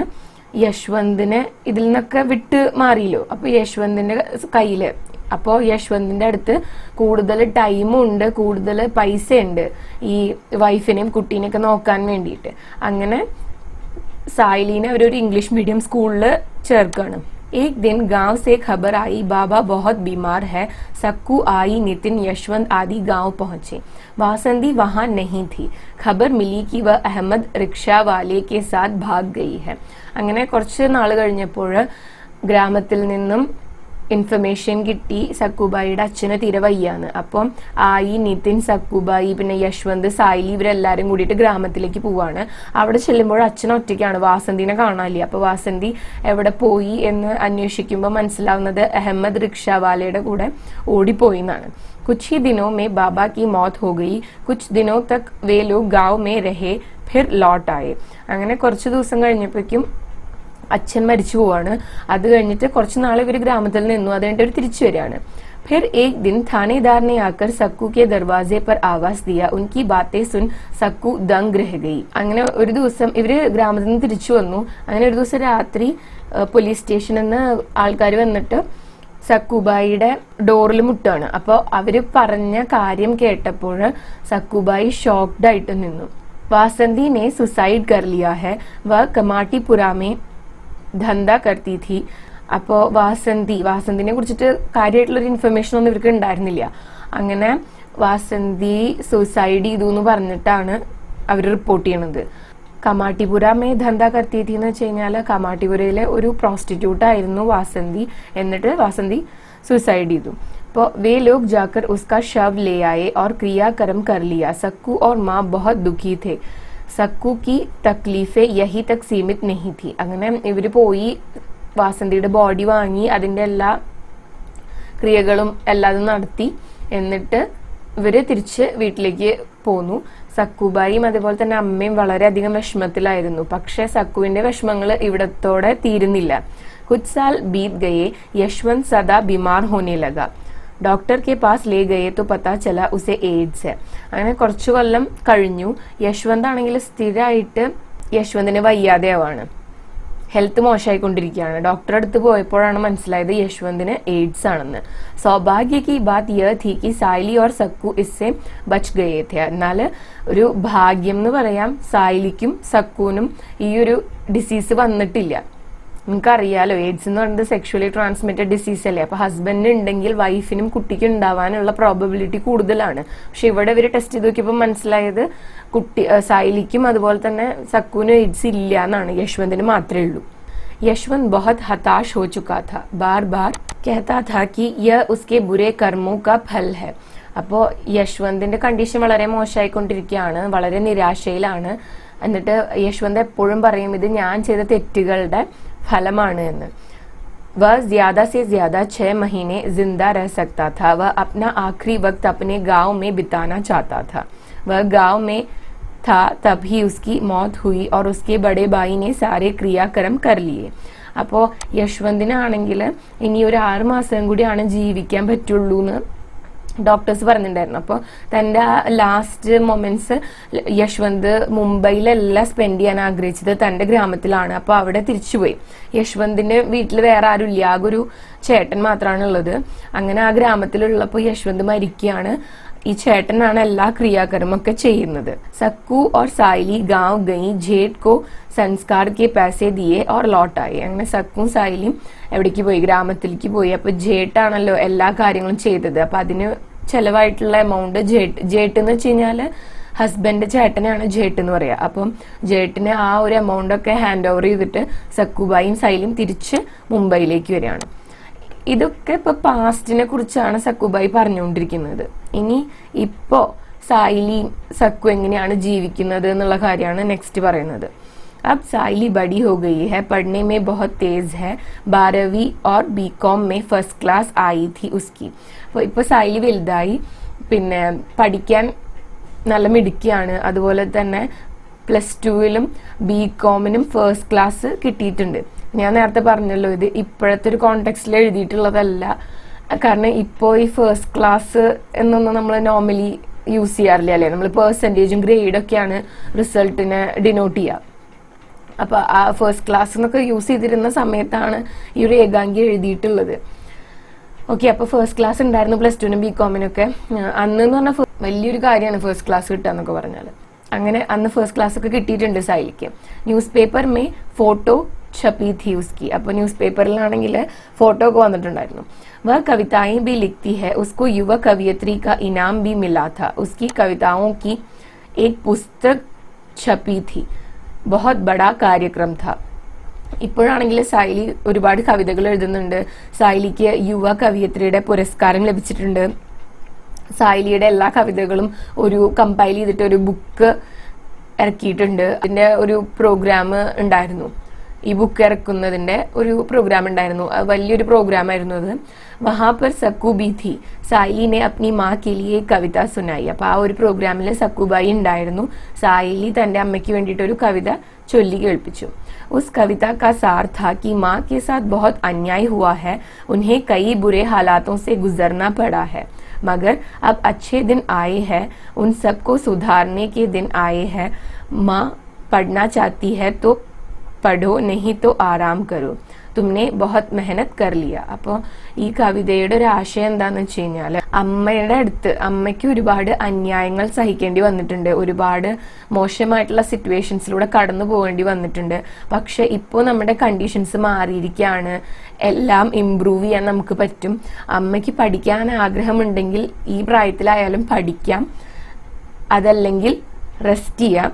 യശ്വന്തിനെ ഇതിൽ നിന്നൊക്കെ വിട്ട് മാറിയല്ലോ. അപ്പൊ യശ്വന്തിന്റെ കയ്യില്, അപ്പോൾ യശ്വന്തിന്റെ അടുത്ത് കൂടുതൽ ടൈമും ഉണ്ട്, കൂടുതൽ പൈസ ഉണ്ട് ഈ വൈഫിനെയും കുട്ടീനെയൊക്കെ നോക്കാൻ വേണ്ടിയിട്ട്. അങ്ങനെ സായിലിനെ അവരൊരു ഇംഗ്ലീഷ് മീഡിയം സ്കൂളിൽ ചേർക്കാണ്. एक दिन गांव से खबर आई, बाबा बहुत बीमार है. सक्कू आई, नितिन, यशवंत आदि गांव पहुंचे. वासंती वहां नहीं थी. खबर मिली कि वह अहमद रिक्शा वाले के साथ भाग गई है. അങ്ങനെ കുറച്ച് നാൾ കഴിഞ്ഞപ്പോൾ ഗ്രാമത്തിൽ നിന്നും ഇൻഫർമേഷൻ കിട്ടി സക്കുബായിയുടെ അച്ഛന് തീരെ വയ്യാന്ന്. അപ്പം ആയി, നിതിൻ, സക്കുബായി, പിന്നെ യശ്വന്ത്, സായിലി ഇവരെല്ലാരും കൂടിയിട്ട് ഗ്രാമത്തിലേക്ക് പോവാണ്. അവിടെ ചെല്ലുമ്പോൾ അച്ഛൻ ഒറ്റയ്ക്കാണ്, വാസന്തിനെ കാണാനില്ല. അപ്പൊ വാസന്തി എവിടെ പോയി എന്ന് അന്വേഷിക്കുമ്പോൾ മനസ്സിലാവുന്നത് അഹമ്മദ് റിക്ഷാവാലയുടെ കൂടെ ഓടിപ്പോയി എന്നാണ്. कुछ ही दिनों में बाबा की मौत हो गई. कुछ दिनों तक वे लोग गांव में रहे, फिर लौट आए. അങ്ങനെ കുറച്ച് ദിവസം കഴിഞ്ഞപ്പോഴേക്കും അച്ഛൻ മരിച്ചു പോവാണ്. അത് കഴിഞ്ഞിട്ട് കുറച്ച് നാൾ ഇവർ ഗ്രാമത്തിൽ നിന്നു. അത് കഴിഞ്ഞിട്ട് അവർ തിരിച്ചു വരികയാണ്. फिर एक दिन थानेदार ने आकर सक्कू के दरवाजे पर आवाज दिया. उनकी बातें सुन सक्कू दंग रह गई. അങ്ങനെ ഒരു ദിവസം ഇവര് ഗ്രാമത്തിൽ നിന്ന് തിരിച്ചു വന്നു. അങ്ങനെ ഒരു ദിവസം രാത്രി പോലീസ് സ്റ്റേഷനിൽ നിന്ന് ആൾക്കാർ വന്നിട്ട് സക്കുബായിയുടെ ഡോറിൽ മുട്ടാണ്. അപ്പോൾ അവര് പറഞ്ഞ കാര്യം കേട്ടപ്പോൾ സക്കുബായി ഷോക്ക്ഡ് ആയിട്ട് നിന്നു. വാസന്തി ने सुसाइड कर लिया है. वह कमाटीपुरा में धंधा करती थी. അപ്പോൾ വാസന്തിനെ കുറിച്ചിട്ട് കാര്യമായിട്ടുള്ളൊരു ഇൻഫർമേഷൻ ഒന്നും ഇവർക്ക് ഉണ്ടായിരുന്നില്ല. അങ്ങനെ വാസന്തി സൂസൈഡ് ചെയ്തു എന്ന് പറഞ്ഞിട്ടാണ് അവർ റിപ്പോർട്ട് ചെയ്യണത്. കമാട്ടിപുര മേ ധന്ദ കർത്തി തീ എന്ന് വെച്ച് കഴിഞ്ഞാൽ കമാട്ടിപുരയിലെ ഒരു പ്രോസ്റ്റിറ്റ്യൂട്ട് ആയിരുന്നു വാസന്തി. എന്നിട്ട് വാസന്തി സൂസൈഡ് ചെയ്തു. तो वे लोग जाकर उसका शव ले आए और क्रियाक्रम कर लिया. सक्कू और माँ बहुत दुखी थे. सक्कू की तकलीफें यही तक सीमित नहीं थी. അങ്ങനെ ഇവര് പോയി വാസന്തിയുടെ ബോഡി വാങ്ങി അതിന്റെ എല്ലാ ക്രിയകളും എല്ലാതും നടത്തി. എന്നിട്ട് ഇവര് തിരിച്ച് വീട്ടിലേക്ക് പോന്നു. സക്കുബായും അതുപോലെ തന്നെ അമ്മയും വളരെയധികം വിഷമത്തിലായിരുന്നു. പക്ഷെ സക്കുവിന്റെ വിഷമങ്ങൾ ഇവിടത്തോടെ തീരുന്നില്ല. കുച്ച് സാൽ ബീത് ഗയേ. യശ്വന്ത് സദാ ബിമാർ ഹോനെ ലഗ. ഡോക്ടർ കെ പാസ് ലേ ഗയേ തോ പതാ ചല ഉസെ എയ്ഡ്സ് ഹെ. അങ്ങനെ കുറച്ചു കൊല്ലം കഴിഞ്ഞു. യശ്വന്ത് ആണെങ്കിൽ സ്ഥിരമായിട്ട് യശ്വന്തിന് വയ്യാതെയാവാണ്, ഹെൽത്ത് മോശമായിക്കൊണ്ടിരിക്കുകയാണ്. ഡോക്ടറെ അടുത്ത് പോയപ്പോഴാണ് മനസ്സിലായത് യശ്വന്തിന് എയ്ഡ്സ് ആണെന്ന്. സൗഭാഗ്യ കി ബാത് യഹ് थी कि സായിലി और सक्कू इससे बच गए थे. എന്നാൽ ഒരു ഭാഗ്യം എന്ന് പറയാം, സായിലിക്കും സക്കൂനും ഈ ഒരു ഡിസീസ് വന്നിട്ടില്ല. നിങ്ങൾക്കറിയാലോ, എയ്ഡ്സ് എന്ന് പറയുന്നത് സെക്ഷുവലി ട്രാൻസ്മിറ്റഡ് ഡിസീസ് അല്ലേ. അപ്പൊ ഹസ്ബൻഡ് ഉണ്ടെങ്കിൽ വൈഫിനും കുട്ടിക്കും ഉണ്ടാവാനുള്ള പ്രോബബിലിറ്റി കൂടുതലാണ്. പക്ഷെ ഇവിടെ ഇവർ ടെസ്റ്റ് ചെയ്ത് നോക്കിയപ്പോൾ മനസ്സിലായത് സായിലിക്കും അതുപോലെ തന്നെ സക്കൂനും എയ്ഡ്സ് ഇല്ല എന്നാണ്, യശ്വന്തിന് മാത്രമേ ഉള്ളൂ. यशवंत बहुत हताश हो चुका था. बार बार कहता था कि यह उसके बुरे कर्मों का फल है. അപ്പോൾ യശ്വന്തിന്റെ കണ്ടീഷൻ വളരെ മോശമായിക്കൊണ്ടിരിക്കുകയാണ്, വളരെ നിരാശയിലാണ്. എന്നിട്ട് യശ്വന്ത് എപ്പോഴും പറയും ഇത് ഞാൻ ചെയ്ത തെറ്റുകളുടെ ഫലമാണ് എന്ന്. वह ज्यादा से ज्यादा 6 महीने जिंदा रह सकता था। वह अपना आखिरी वक्त अपने गांव में बिताना चाहता था। वह गांव में था तभी उसकी मौत हुई और उसके बड़े भाई ने सारे क्रियाक्रम कर लिए. അപ്പോൾ യശ്വന്തിനാണെങ്കിൽ ഇനി ഒരു 6 മാസം കൂടിയാണ് ജീവിക്കാൻ പറ്റുള്ളൂ എന്ന് ഡോക്ടേഴ്സ് പറഞ്ഞിട്ടുണ്ടായിരുന്നു. അപ്പോൾ തൻ്റെ ലാസ്റ്റ് മൊമെന്റ്സ് യശ്വന്ത് മുംബൈയിലല്ല സ്പെൻഡ് ചെയ്യാൻ ആഗ്രഹിച്ചത്, തൻ്റെ ഗ്രാമത്തിലാണ്. അപ്പോൾ അവിടെ തിരിച്ചുപോയി. യശ്വന്തിന്റെ വീട്ടിൽ വേറെ ആരും ഇല്ല, ആകെ ഒരു ചേട്ടൻ മാത്രമാണ് ഉള്ളത്. അങ്ങനെ ആ ഗ്രാമത്തിലുള്ളപ്പോൾ യശ്വന്ത് മരിക്കുകയാണ്. ഈ ചേട്ടനാണ് എല്ലാ ക്രിയാകർമ്മൊക്കെ ചെയ്യുന്നത്. സക്കു और साइली गांव गई, जेठ को संस्कार के पैसे दिए और लौट आए. അങ്ങനെ സക്കും സായിലിയും എവിടേക്ക് പോയി? ഗ്രാമത്തിലേക്ക് പോയി. അപ്പൊ ജേട്ടാണല്ലോ എല്ലാ കാര്യങ്ങളും ചെയ്തത്. അപ്പൊ അതിന് ചെലവായിട്ടുള്ള എമൗണ്ട് ജേട്ട് എന്ന് വെച്ച് കഴിഞ്ഞാല് ഹസ്ബൻഡ് ചേട്ടനെയാണ് ജേട്ട് എന്ന് പറയാ. അപ്പം ജേട്ടിന് ആ ഒരു എമൗണ്ട് ഒക്കെ ഹാൻഡ് ഓവർ ചെയ്തിട്ട് സക്കുബായും സൈലിയും തിരിച്ച് മുംബൈയിലേക്ക് വരികയാണ്. ഇതൊക്കെ ഇപ്പൊ പാസ്റ്റിനെ കുറിച്ചാണ് സക്കുബായി പറഞ്ഞുകൊണ്ടിരിക്കുന്നത്. ഇനി ഇപ്പോ സായിലി സക്കു എങ്ങനെയാണ് ജീവിക്കുന്നത് എന്നുള്ള കാര്യമാണ് നെക്സ്റ്റ് പറയുന്നത്. अब साइली बड़ी हो गई है, पढ़ने में बहुत तेज है, 12वीं और बीकॉम में फर्स्ट क्लास आई थी उसकी. അപ്പോൾ ഇപ്പൊ സായിലി വലുതായി, പിന്നെ പഠിക്കാൻ നല്ല മിടുക്കിയാണ്. അതുപോലെ തന്നെ +2-ലും ബികോമിനും ഫസ്റ്റ് ക്ലാസ് കിട്ടിയിട്ടുണ്ട്. ഞാൻ നേരത്തെ പറഞ്ഞല്ലോ ഇത് ഇപ്പോഴത്തെ ഒരു കോണ്ടെക്സ്റ്റിൽ എഴുതിയിട്ടുള്ളതല്ല. കാരണം ഇപ്പോൾ ഈ ഫസ്റ്റ് ക്ലാസ് എന്നൊന്നും നമ്മൾ നോർമലി യൂസ് ചെയ്യാറില്ല അല്ലേ. നമ്മൾ പെർസെൻറ്റേജും ഗ്രേഡൊക്കെയാണ് റിസൾട്ടിനെ ഡിനോട്ട് ചെയ്യുക. അപ്പൊ ആ ഫസ്റ്റ് ക്ലാസ് എന്നൊക്കെ യൂസ് ചെയ്തിരുന്ന സമയത്താണ് ഈ ഒരു ഏകാംഗി എഴുതിയിട്ടുള്ളത്. ഓക്കെ, അപ്പൊ ഫസ്റ്റ് ക്ലാസ് ഉണ്ടായിരുന്നു +2-നും ബികോമിനൊക്കെ. അന്ന് എന്ന് പറഞ്ഞാൽ വലിയൊരു കാര്യമാണ് ഫസ്റ്റ് ക്ലാസ് കിട്ടുക എന്നൊക്കെ പറഞ്ഞാൽ. അങ്ങനെ അന്ന് ഫസ്റ്റ് ക്ലാസ് ഒക്കെ കിട്ടിയിട്ടുണ്ട് സായിലിക്ക്. ന്യൂസ് പേപ്പർ മേ ഫോട്ടോ छपी थी उसकी. അപ്പോൾ ന്യൂസ് പേപ്പറിലാണെങ്കിൽ ഫോട്ടോ ഒക്കെ വന്നിട്ടുണ്ടായിരുന്നു. वह कविताएं भी लिखती है, उसको युवा कवियत्री का इनाम भी मिला था. उसकी कविताओं की एक पुस्तक छपी थी. बहुत बड़ा कार्यक्रम था. ഇപ്പോഴാണെങ്കിൽ സായിലി ഒരുപാട് കവിതകൾ എഴുതുന്നുണ്ട്. സായിലിക്ക് യുവ കവിയത്രിയുടെ പുരസ്കാരം ലഭിച്ചിട്ടുണ്ട്. സായിലിയുടെ എല്ലാ കവിതകളും ഒരു കമ്പൈൽ ചെയ്തിട്ട് ഒരു ബുക്ക് ഇറക്കിയിട്ടുണ്ട്. അതിന്റെ ഒരു പ്രോഗ്രാം ഉണ്ടായിരുന്നു. ഈ ബുക്ക് ഇറക്കുന്നതിന്റെ ഒരു പ്രോഗ്രാം ഉണ്ടായിരുന്നു. വലിയൊരു പ്രോഗ്രാം ആയിരുന്നു അത്. വഹാ പർ സക്കു ബി थी. സായിലി ने अपनी माँ के लिए कविता सुनाई. അപ്പൊ ആ ഒരു പ്രോഗ്രാമിൽ സക്കുബായി ഉണ്ടായിരുന്നു. സായിലി തന്റെ അമ്മയ്ക്ക് വേണ്ടിയിട്ട് ഒരു കവിത ചൊല്ലി കേൾപ്പിച്ചു. उस कविता का सार था कि माँ के साथ बहुत अन्याय हुआ है, उन्हें कई बुरे हालातों से गुजरना पड़ा है, मगर अब अच्छे दिन आए हैं, उन सबको सुधारने के दिन आए हैं. माँ पढ़ना चाहती है तो പഠോ नहीं तो आराम करो, तुमने बहुत मेहनत कर लिया. അപ്പോൾ ഈ കവിതയുടെ ഒരു ആശയം എന്താന്ന് വെച്ച് കഴിഞ്ഞാൽ അമ്മയുടെ അടുത്ത് അമ്മയ്ക്ക് ഒരുപാട് അന്യായങ്ങൾ സഹിക്കേണ്ടി വന്നിട്ടുണ്ട്, ഒരുപാട് മോശമായിട്ടുള്ള സിറ്റുവേഷൻസിലൂടെ കടന്നു പോകേണ്ടി വന്നിട്ടുണ്ട്. പക്ഷെ ഇപ്പോൾ നമ്മുടെ കണ്ടീഷൻസ് മാറിയിരിക്കുകയാണ്, എല്ലാം ഇംപ്രൂവ് ചെയ്യാൻ നമുക്ക് പറ്റും. അമ്മയ്ക്ക് പഠിക്കാൻ ആഗ്രഹമുണ്ടെങ്കിൽ ഈ പ്രായത്തിലായാലും പഠിക്കാം, അതല്ലെങ്കിൽ റെസ്റ്റ് ചെയ്യാം.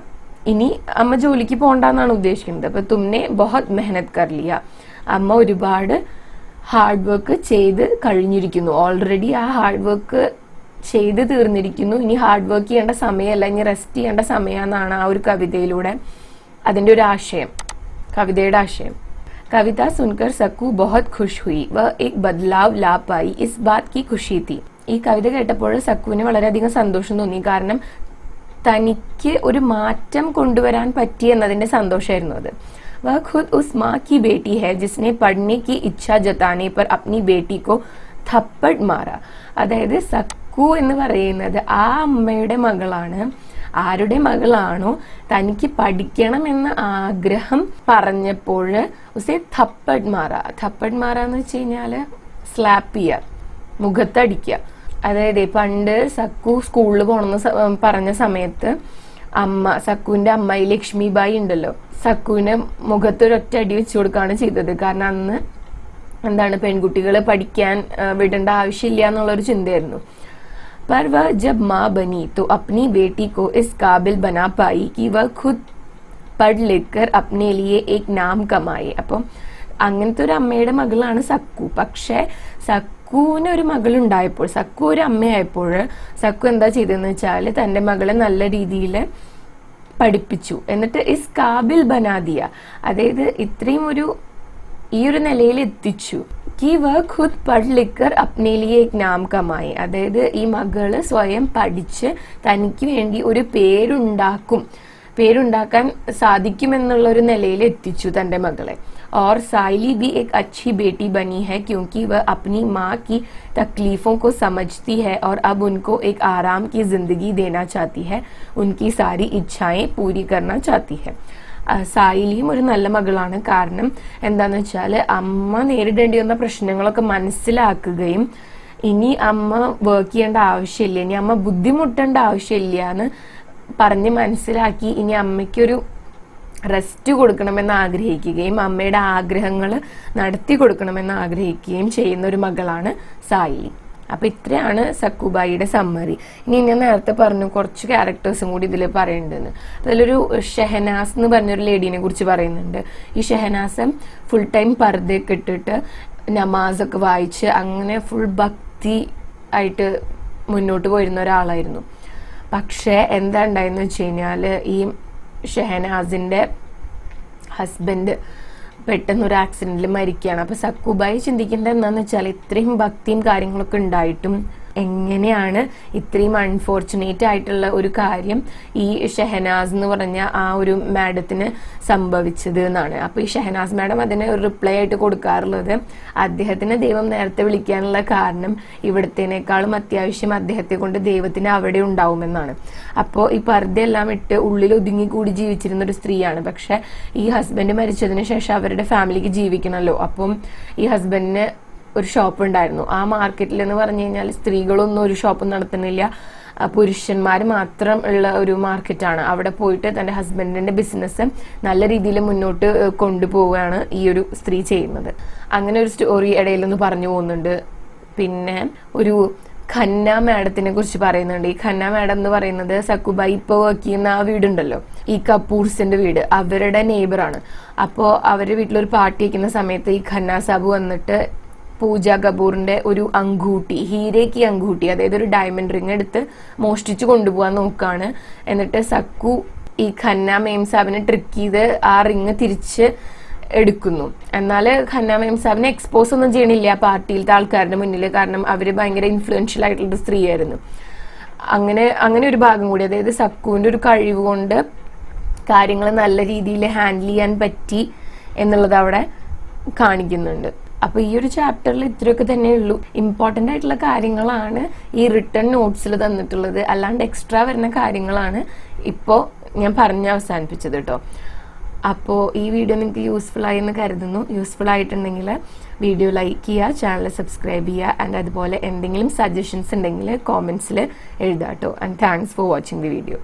ഇനി അമ്മ ജോലിക്ക് പോകണ്ടെന്നാണ് ഉദ്ദേശിക്കുന്നത്. അപ്പൊ തുമ്നെ ബഹുത് മെഹനത് കർ ലിയ, അമ്മ ഒരുപാട് ഹാർഡ് വർക്ക് ചെയ്ത് കഴിഞ്ഞിരിക്കുന്നു. ഓൾറെഡി ആ ഹാർഡ് വർക്ക് ചെയ്ത് തീർന്നിരിക്കുന്നു. ഇനി ഹാർഡ് വർക്ക് ചെയ്യേണ്ട സമയമല്ല, ഇനി റെസ്റ്റ് ചെയ്യേണ്ട സമയമെന്നാണ് ആ ഒരു കവിതയിലൂടെ അതിന്റെ ഒരു ആശയം, കവിതയുടെ ആശയം. കവിത സുൻകർ സക്കു ബഹുത് ഖുഷ് ഹുയി, വ ഏക് ബദലാവ് ലാ പായി, ഇസ് ബാത് കി ഖുഷി തി. ഈ കവിത കേട്ടപ്പോൾ സക്കുവിന് വളരെയധികം സന്തോഷം തോന്നി. കാരണം തനിക്ക് ഒരു മാറ്റം കൊണ്ടുവരാൻ പറ്റി എന്നതിന്റെ സന്തോഷമായിരുന്നു അത്. वह खुद उस माँ की बेटी है जिसने पढ़ने की इच्छा जताने पर अपनी बेटी को थप्पड़ मारा. അതായത് സക്കു എന്ന് പറയുന്നത് ആ അമ്മയുടെ മകളാണ്. ആരുടെ മകളാണോ തനിക്ക് പഠിക്കണം എന്ന ആഗ്രഹം പറഞ്ഞപ്പോൾ ഉസേ थप्पड़ मारा. थप्पड़ मारा എന്ന് വെച്ച് കഴിഞ്ഞാല് സ്ലാപ്പ് ചെയ്യുക, മുഖത്തടിക്കുക. അതായത് പണ്ട് സക്കു സ്കൂളിൽ പോകണമെന്ന് പറഞ്ഞ സമയത്ത് അമ്മ, സക്കുവിന്റെ അമ്മായി ലക്ഷ്മിബായി ഉണ്ടല്ലോ, സക്കുവിന് മുഖത്തൊരൊറ്റ അടി വെച്ചു കൊടുക്കുകയാണ് ചെയ്തത്. കാരണം അന്ന് എന്താണ്, പെൺകുട്ടികളെ പഠിക്കാൻ വിടേണ്ട ആവശ്യമില്ല എന്നുള്ളൊരു ചിന്തയായിരുന്നു. पर वह जब माँ बनी तो अपनी बेटी को इस काबिल बना पाई कि वह खुद पढ़ लिख कर अपने लिए एक नाम कमाए. അപ്പം അങ്ങനത്തെ ഒരു അമ്മയുടെ മകളാണ് സക്കു. പക്ഷെ സക്കുവിന് ഒരു മകളുണ്ടായപ്പോൾ, സക്കു ഒരു അമ്മയായപ്പോൾ സക്കു എന്താ ചെയ്തതെന്ന് വെച്ചാൽ തന്റെ മകളെ നല്ല രീതിയിൽ പഠിപ്പിച്ചു. എന്നിട്ട് ഇസ് കാബിൽ ബനാദിയ, അതായത് ഇത്രയും ഒരു ഈ ഒരു നിലയിൽ എത്തിച്ചു. कि वह खुद पढ़ लिख कर अपने लिए एक नाम कमाए. അതായത് ഈ മകള് സ്വയം പഠിച്ച് തനിക്ക് വേണ്ടി ഒരു പേരുണ്ടാക്കാൻ സാധിക്കുമെന്നുള്ള ഒരു നിലയിൽ എത്തിച്ചു തന്റെ മകളെ. और साइली भी एक अच्छी बेटी बनी है क्योंकि वह अपनी माँ की तकलीफों को समझती है और अब उनको एक आराम की जिंदगी देना चाहती है, उनकी सारी इच्छाएं पूरी करना चाहती है. സായിലിയും ഒരു നല്ല മകളാണ്. കാരണം എന്താന്ന് വെച്ചാൽ അമ്മ നേരിടേണ്ടി വന്ന പ്രശ്നങ്ങളൊക്കെ മനസ്സിലാക്കുകയും ഇനി അമ്മ വർക്ക് ചെയ്യേണ്ട ആവശ്യമില്ല, ഇനി അമ്മ ബുദ്ധിമുട്ടേണ്ട ആവശ്യമില്ല എന്ന് പറഞ്ഞ് മനസ്സിലാക്കി ഇനി അമ്മയ്ക്കൊരു റെസ്റ്റ് കൊടുക്കണമെന്ന് ആഗ്രഹിക്കുകയും അമ്മയുടെ ആഗ്രഹങ്ങൾ നടത്തി കൊടുക്കണമെന്ന് ആഗ്രഹിക്കുകയും ചെയ്യുന്ന ഒരു മകളാണ് സായിലി. അപ്പൊ ഇത്രയാണ് സക്കുബായിയുടെ സമ്മറി. ഇനി ഞാൻ നേരത്തെ പറഞ്ഞു കുറച്ച് ക്യാരക്ടേഴ്സും കൂടി ഇതിൽ പറയുന്നുണ്ടെന്ന്. അതിലൊരു ഷെഹനാസ് എന്ന് പറഞ്ഞൊരു ലേഡീനെ കുറിച്ച് പറയുന്നുണ്ട്. ഈ ഷെഹനാസ് ഫുൾ ടൈം പർദ്ദയൊക്കെ ഇട്ടിട്ട് നമാസൊക്കെ വായിച്ച് അങ്ങനെ ഫുൾ ഭക്തി ആയിട്ട് മുന്നോട്ട് പോയിരുന്ന ഒരാളായിരുന്നു. പക്ഷെ എന്താ ഉണ്ടായെന്ന് വെച്ച് കഴിഞ്ഞാല് ഈ ഷെഹനാസിന്റെ ഹസ്ബൻഡ് പെട്ടെന്ന് ഒരു ആക്സിഡന്റിൽ മരിക്കുകയാണ്. അപ്പൊ സക്കുബായി ചിന്തിക്കേണ്ടത് എന്താന്ന് വെച്ചാൽ ഇത്രയും ഭക്തിയും കാര്യങ്ങളൊക്കെ ഉണ്ടായിട്ടും എങ്ങനെയാണ് ഇത്രയും അൺഫോർച്ചുനേറ്റ് ആയിട്ടുള്ള ഒരു കാര്യം ഈ ഷെഹനാസ് എന്ന് പറഞ്ഞ ആ ഒരു മാഡത്തിന് സംഭവിച്ചത് എന്നാണ്. അപ്പൊ ഈ ഷെഹനാസ് മാഡം അതിന് ഒരു റിപ്ലൈ ആയിട്ട് കൊടുക്കാറുള്ളത് അദ്ദേഹത്തിന് ദൈവം നേരത്തെ വിളിക്കാനുള്ള കാരണം ഇവിടത്തേനേക്കാളും അത്യാവശ്യം അദ്ദേഹത്തെ കൊണ്ട് ദൈവത്തിന് അവിടെ ഉണ്ടാവുമെന്നാണ്. അപ്പോൾ ഈ പർദ്ദയെല്ലാം ഇട്ട് ഉള്ളിൽ ഒതുങ്ങിക്കൂടി ജീവിച്ചിരുന്ന ഒരു സ്ത്രീയാണ്. പക്ഷെ ഈ ഹസ്ബൻഡ് മരിച്ചതിന് ശേഷം അവരുടെ ഫാമിലിക്ക് ജീവിക്കണമല്ലോ. അപ്പം ഈ ഹസ്ബൻഡിന് ഒരു ഷോപ്പ് ഉണ്ടായിരുന്നു. ആ മാർക്കറ്റിൽ എന്ന് പറഞ്ഞു കഴിഞ്ഞാൽ സ്ത്രീകളൊന്നും ഒരു ഷോപ്പ് നടത്തുന്നില്ല, പുരുഷന്മാർ മാത്രം ഉള്ള ഒരു മാർക്കറ്റാണ്. അവിടെ പോയിട്ട് തന്റെ ഹസ്ബൻഡിന്റെ ബിസിനസ് നല്ല രീതിയിൽ മുന്നോട്ട് കൊണ്ടുപോവുകയാണ് ഈ ഒരു സ്ത്രീ ചെയ്യുന്നത്. അങ്ങനെ ഒരു സ്റ്റോറി ഇടയിലൊന്ന് പറഞ്ഞു പോകുന്നുണ്ട്. പിന്നെ ഒരു ഖന്ന മാഡത്തിനെ കുറിച്ച് പറയുന്നുണ്ട്. ഈ ഖന്ന മാഡം എന്ന് പറയുന്നത് സക്കുബായി ഇപ്പൊ വർക്ക് ചെയ്യുന്ന ആ വീടുണ്ടല്ലോ, ഈ കപൂർസിന്റെ വീട്, അവരുടെ നെയ്ബറാണ്. അപ്പോൾ അവരുടെ വീട്ടിലൊരു പാർട്ടി വയ്ക്കുന്ന സമയത്ത് ഈ ഖന്ന സാബു വന്നിട്ട് പൂജ കപൂറിന്റെ ഒരു അങ്കൂട്ടി, ഹീരേക്ക് അങ്കൂട്ടി, അതായത് ഒരു ഡയമണ്ട് റിങ് എടുത്ത് മോഷ്ടിച്ചു കൊണ്ടുപോകാൻ നോക്കാണ്. എന്നിട്ട് സക്കു ഈ ഖന്ന മേം സാബിനെ ട്രിക്ക് ചെയ്ത് ആ റിങ് തിരിച്ച് എടുക്കുന്നു. എന്നാൽ ഖന്ന മേം സാബിനെ എക്സ്പോസ് ഒന്നും ചെയ്യണില്ല പാർട്ടിയിലത്തെ ആൾക്കാരുടെ മുന്നിൽ, കാരണം അവര് ഭയങ്കര ഇൻഫ്ലുവൻഷ്യൽ ആയിട്ടുള്ള സ്ത്രീയായിരുന്നു. അങ്ങനെ ഒരു ഭാഗം കൂടി, അതായത് സക്കുവിന്റെ ഒരു കഴിവ് കൊണ്ട് കാര്യങ്ങൾ നല്ല രീതിയിൽ ഹാൻഡിൽ ചെയ്യാൻ പറ്റി എന്നുള്ളത് അവിടെ കാണിക്കുന്നുണ്ട്. അപ്പൊ ഈ ഒരു ചാപ്റ്ററിൽ ഇത്രയൊക്കെ തന്നെ ഉള്ളൂ. ഇമ്പോർട്ടന്റ് ആയിട്ടുള്ള കാര്യങ്ങളാണ് ഈ റിട്ടേൺ നോട്ട്സിൽ തന്നിട്ടുള്ളത്, അല്ലാണ്ട് എക്സ്ട്രാ വരുന്ന കാര്യങ്ങളാണ് ഇപ്പോൾ ഞാൻ പറഞ്ഞ് അവസാനിപ്പിച്ചത് കേട്ടോ. അപ്പോൾ ഈ വീഡിയോ നിങ്ങൾക്ക് യൂസ്ഫുൾ ആയി എന്ന് കരുതുന്നു. യൂസ്ഫുൾ ആയിട്ടുണ്ടെങ്കിൽ വീഡിയോ ലൈക്ക് ചെയ്യുക, ചാനൽ സബ്സ്ക്രൈബ് ചെയ്യുക, ആൻഡ് അതുപോലെ എന്തെങ്കിലും സജഷൻസ് ഉണ്ടെങ്കിൽ കോമെന്റ്സിൽ എഴുതാം കേട്ടോ. And thanks for watching the video.